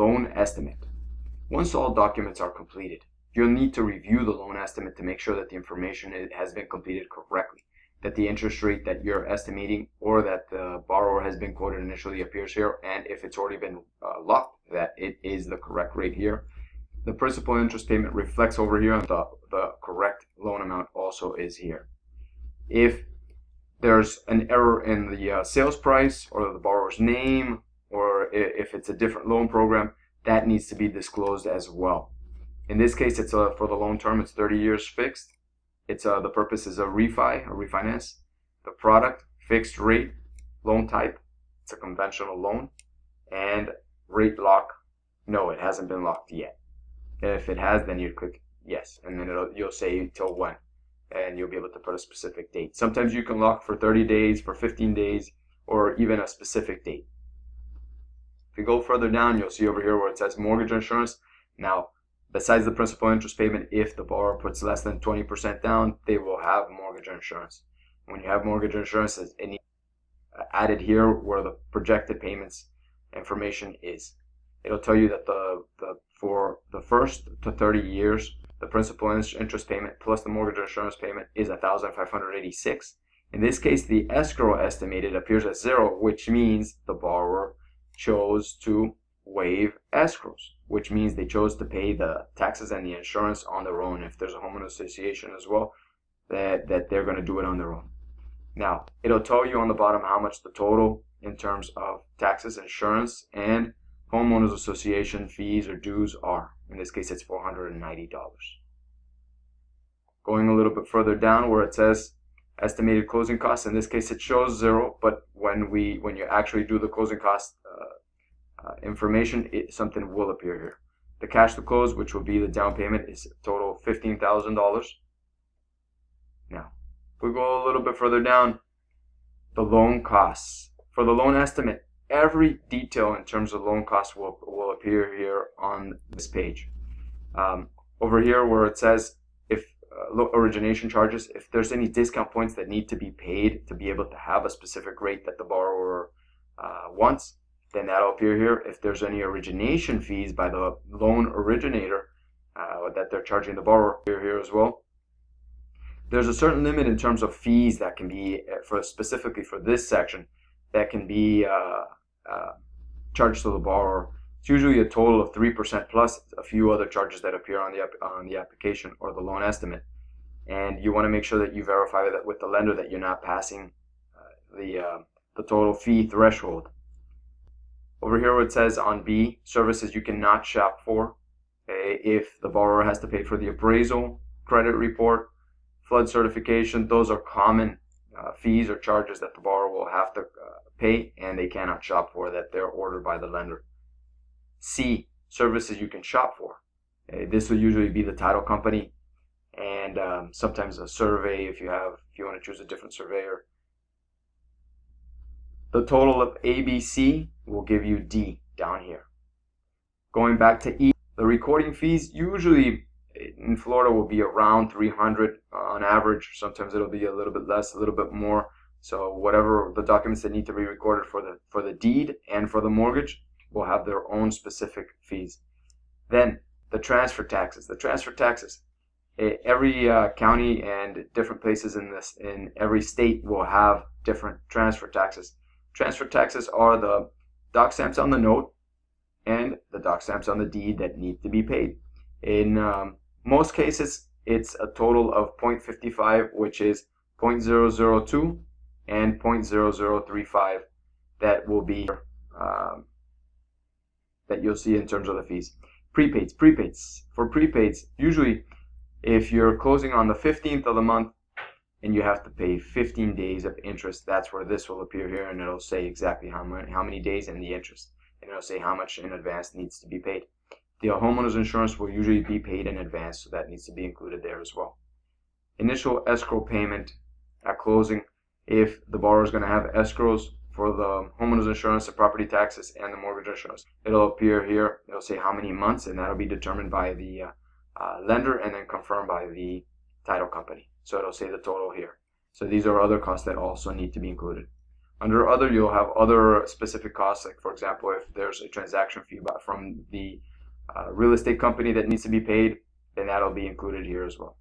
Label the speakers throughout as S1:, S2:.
S1: loan estimate. Once all documents are completed, you'll need to review the loan estimate to make sure that the information has been completed correctly, that the interest rate that you're estimating or that the borrower has been quoted initially appears here, and if it's already been locked, that it is the correct rate here. The principal and interest payment reflects over here, and the correct loan amount also is here. If there's an error in the sales price or the borrower's name, or if it's a different loan program, that needs to be disclosed as well. In this case, it's for the loan term, it's 30 years fixed. It's the purpose is a refinance. The product, fixed rate, loan type, it's a conventional loan, and rate lock, no, it hasn't been locked yet. If it has, then you click yes, and then you'll say till when, and you'll be able to put a specific date. Sometimes you can lock for 30 days, for 15 days, or even a specific date. If you go further down, you'll see over here where it says mortgage insurance. Now, besides the principal and interest payment, if the borrower puts less than 20% down, they will have mortgage insurance. When you have mortgage insurance, it needs added here where the projected payments information is. It'll tell you that for the first to 30 years, the principal and interest payment plus the mortgage insurance payment is $1,586. In this case, the escrow estimated appears as 0, which means the borrower chose to waive escrows, which means they chose to pay the taxes and the insurance on their own. If there's a homeowner association as well, that they're going to do it on their own. Now, it'll tell you on the bottom how much the total in terms of taxes, insurance, and homeowners association fees or dues are. In this case, it's $490. Going a little bit further down where it says estimated closing costs, in this case it shows 0, but when you actually do the closing cost information, something will appear here. The cash to close, which will be the down payment, is total $15,000. Now, if we go a little bit further down, the loan costs. For the loan estimate, every detail in terms of loan costs will appear here on this page. Over here where it says if origination charges, if there's any discount points that need to be paid to be able to have a specific rate that the borrower wants, then that'll appear here. If there's any origination fees by the loan originator that they're charging the borrower, appear here as well. There's a certain limit in terms of fees that can be, specifically for this section, that can be charged to the borrower. It's usually a total of 3% plus a few other charges that appear on the application or the loan estimate. And you want to make sure that you verify that with the lender that you're not passing the total fee threshold. Over here where it says on B, services you cannot shop for, if the borrower has to pay for the appraisal, credit report, flood certification, those are common fees or charges that the borrower will have to pay, and they cannot shop for, that they're ordered by the lender. C, services you can shop for. This will usually be the title company, and sometimes a survey if you want to choose a different surveyor. The total of A, B, C will give you D down here. Going back to E, the recording fees usually in Florida will be around $300 on average. Sometimes it'll be a little bit less, a little bit more. So whatever the documents that need to be recorded for the deed and for the mortgage will have their own specific fees. Then the transfer taxes. The transfer taxes. Every county and different places in every state will have different transfer taxes. Transfer taxes are the doc stamps on the note and the doc stamps on the deed that need to be paid. In most cases, it's a total of 0.55, which is 0.002 and 0.0035 that will be that you'll see in terms of the fees. Prepaids. For prepaids, usually if you're closing on the 15th of the month and you have to pay 15 days of interest, that's where this will appear here, and it'll say exactly how many days and the interest, and it'll say how much in advance needs to be paid. The homeowner's insurance will usually be paid in advance, so that needs to be included there as well. Initial escrow payment at closing, if the borrower is going to have escrows for the homeowner's insurance, the property taxes, and the mortgage insurance. It'll appear here. It'll say how many months, and that'll be determined by the lender and then confirmed by the title company. So it'll say the total here. So these are other costs that also need to be included. Under other, you'll have other specific costs, like for example, if there's a transaction fee from the real estate company that needs to be paid, then that'll be included here as well.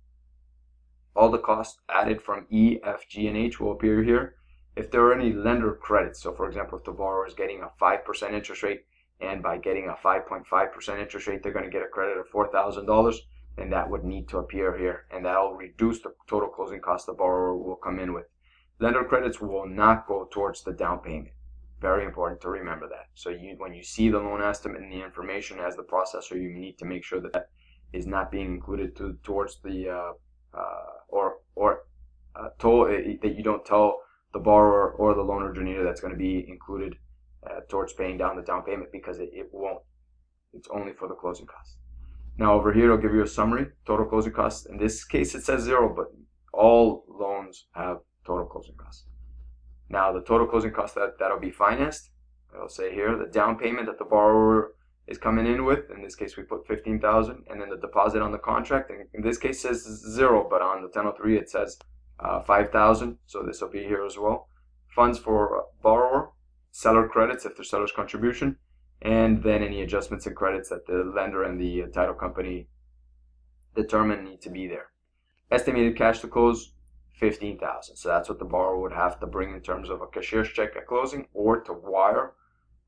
S1: All the costs added from E, F, G, and H will appear here. If there are any lender credits, so for example, if the borrower is getting a 5% interest rate, and by getting a 5.5% interest rate, they're going to get a credit of $4,000, then that would need to appear here, and that'll reduce the total closing cost the borrower will come in with. Lender credits will not go towards the down payment. Very important to remember that. So when you see the loan estimate and the information as the processor, you need to make sure that that is not being included towards the that you don't tell the borrower or the loan originator that's going to be included towards paying down the down payment, because it won't. It's only for the closing costs. Now over here, it'll give you a summary, total closing costs. In this case, it says 0, but all loans have total closing costs. Now the total closing cost that'll be financed, it'll say here the down payment that the borrower is coming in with. In this case, we put $15,000, and then the deposit on the contract. And in this case, says 0, but on the 1003 it says $5,000. So this will be here as well. Funds for borrower, seller credits if there's seller's contribution, and then any adjustments and credits that the lender and the title company determine need to be there. Estimated cash to close, $15,000. So that's what the borrower would have to bring in terms of a cashier's check at closing, or to wire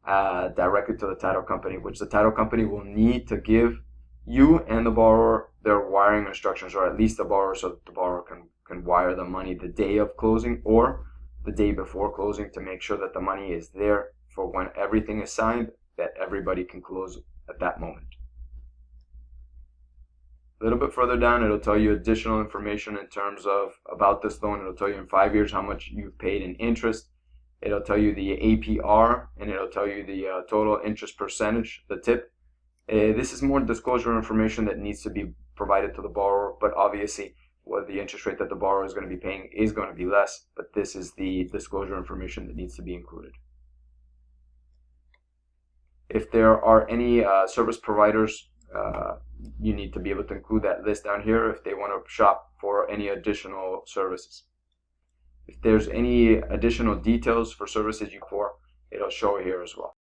S1: directly to the title company, which the title company will need to give you and the borrower their wiring instructions, or at least the borrower, so that the borrower can wire the money the day of closing or the day before closing, to make sure that the money is there for when everything is signed, that everybody can close at that moment. A little bit further down, it'll tell you additional information in terms of about this loan. It'll tell you in 5 years how much you've paid in interest. It'll tell you the APR, and it'll tell you the total interest percentage, the tip. This is more disclosure information that needs to be provided to the borrower, but obviously the interest rate that the borrower is going to be paying is going to be less, but this is the disclosure information that needs to be included. If there are any service providers, you need to be able to include that list down here if they want to shop for any additional services. If there's any additional details for services it'll show here as well.